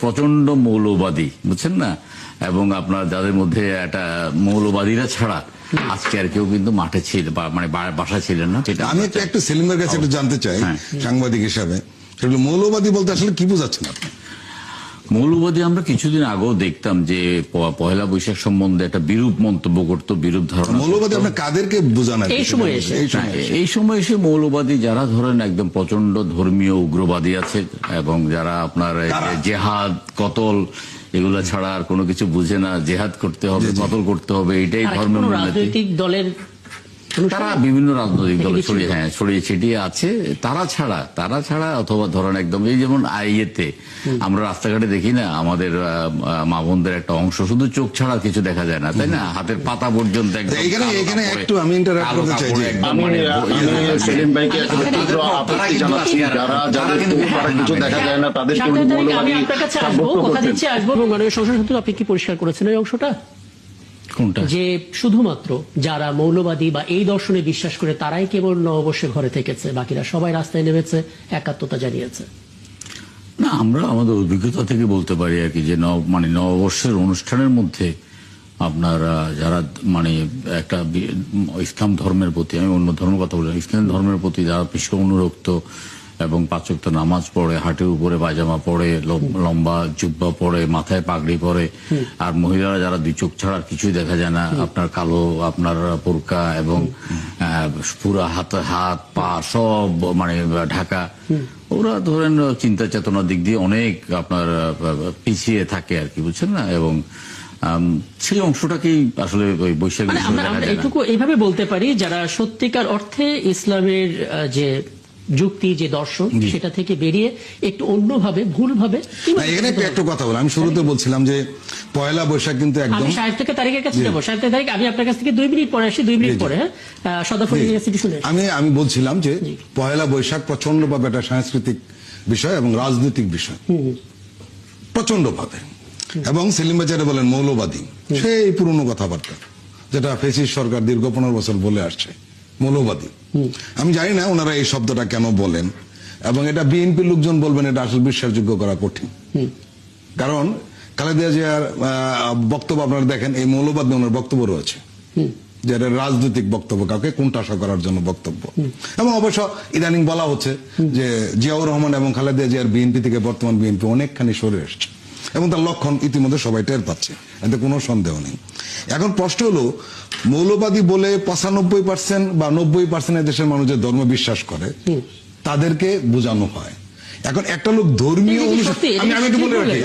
প্রচন্ড মৌলবাদী, বুঝছেন না, এবং আপনার যাদের মধ্যে একটা মৌলবাদীরা ছাড়া আজকে আর কেউ কিন্তু মাঠে ছিল বা মানে বাসা ছিলেন না। আমি একটু সেলিমের কাছে একটু জানতে চাই সাংবাদিক হিসাবে, মৌলবাদী বলতে আসলে কি বোঝাচ্ছেন আপনি? মৌলবাদী আমরা কিছুদিন আগেও দেখতাম যে পয়লা বৈশাখ সম্বন্ধে একটা বিরূপ মন্তব্য করতো, বিরূপ ধারণা। মৌলবাদী আপনার কাদেরকে বোঝান? এই সময় এসে মৌলবাদী যারা ধরেন একদম প্রচন্ড ধর্মীয় উগ্রবাদী আছে এবং যারা আপনার জেহাদ কতল এগুলা ছাড়া আর কোনো কিছু বুঝে না, জেহাদ করতে হবে, কতল করতে হবে, এটাই ধর্মের রাজনৈতিক দলের তারা বিভিন্ন রাজনৈতিক দলে ছড়িয়ে ছিটিয়ে আছে। তারা ছাড়া অথবা ধরেন একদম এই যেমন আইয়েতে আমরা রাস্তাঘাটে দেখি না, আমাদের মা বোনদের একটা অংশ শুধু চোখ ছাড়া কিছু দেখা যায় না, তাই না, হাতের পাতা পর্যন্ত এখানে একটু আমি ইন্টারাপ্ট করতে চাই যে সেলিম ভাইকে তীব্র আপত্তি জানাচ্ছি, যারা কিছু দেখা যায় না তাদের আমি আপনার কাছে আসবো, কথা দিচ্ছি আসবো। এবং মাননীয় সংসদ সদস্য আপনি কি পরিষ্কার করেছেন ওই অংশটা, যে শুধুমাত্র যারা মৌলবাদী বা এই দর্শনে বিশ্বাস করে তারাই কেবল নববর্ষে ঘরে থেকেছে, বাকিরা সবাই রাস্তায় নেমেছে, একাত্মতা জানিয়েছে? না, আমরা আমাদের অভিজ্ঞতা থেকে বলতে পারি আর কি যে নববর্ষের অনুষ্ঠানের মধ্যে আপনার যারা মানে একটা ইসলাম ধর্মের প্রতি, আমি অন্য ধর্মের কথা বলি, ইসলাম ধর্মের প্রতি যারা ভীষণ অনুরক্ত এবং 5 ওয়াক্ত নামাজ পড়ে, হাঁটুর উপরে পায়জামা পড়ে, লম্বা জুব্বা পড়ে, মাথায় পাগড়ি পরে, আর মহিলারা যারা 2 চোখ ছাড়া কিছুই দেখা যায় না, আপনার কালো আপনার বোরকা এবং পুরা হাত পা সব মানে ঢাকা, ওরা ধরেন চিন্তা চেতনার দিক দিয়ে অনেক আপনার পিছিয়ে থাকে আর কি, বুঝছেন না। এবং সেই অংশটাকেই আসলে ওই বৈশাখ এইটুকু এইভাবে বলতে পারি, যারা সত্যিকার অর্থে ইসলামের যে যুক্তি, যে দর্শন, সেটা থেকে বেরিয়ে একটু অন্যভাবে ভুলভাবে। এখানে একটু কথা বল, আমি শুরুতে বলছিলাম যে পয়লা বৈশাখ কিন্তু একদম সাহেব থেকে তারিখের কাছে যাবো। সাহেব তারিখ আমি আপনার কাছ থেকে 2 মিনিট পরে আসি, 2 মিনিট পরে আমি বলছিলাম যে পয়লা বৈশাখ প্রচন্ডভাবে একটা সাংস্কৃতিক বিষয় এবং রাজনৈতিক বিষয় প্রচন্ডভাবে। এবং সেলিম ভাই যেটা বলেন মৌলবাদী, সেই পুরনো কথাবার্তা যেটা ফ্যাসিস্ট সরকার দীর্ঘ 15 বছর বলে আসছে, মৌলবাদী। আমি জানি না ওনারা এই শব্দটা কেন বলেন, এবং এটা বিএনপি লোকজন বলবেন, এটা আসলে বিশ্বাসযোগ্য করা কঠিন। কারণ খালেদা জিয়ার বক্তব্য আপনারা দেখেন, এই মৌলবাদী ওনার বক্তব্য রয়েছে, যেটা রাজনৈতিক বক্তব্য, কাউকে কোণঠাসা করার জন্য বক্তব্য। এবং অবশ্য ইদানিং বলা হচ্ছে যে জিয়াউর রহমান এবং খালেদা জিয়ার বিএনপি থেকে বর্তমান বিএনপি অনেকখানি সরে এসছে, এবং তার লক্ষণ ইতিমধ্যে সবাই টের পাচ্ছে, এতে কোনো সন্দেহ নেই। এখন প্রশ্ন হলো, মৌলবাদী বলে 95% বা 90% দেশের মানুষ যে ধর্ম বিশ্বাস করে তাদেরকে বোঝানো হয়। এখন একটা লোক ধর্মীয় অনুসারে, আমি একটু বলে রাখি।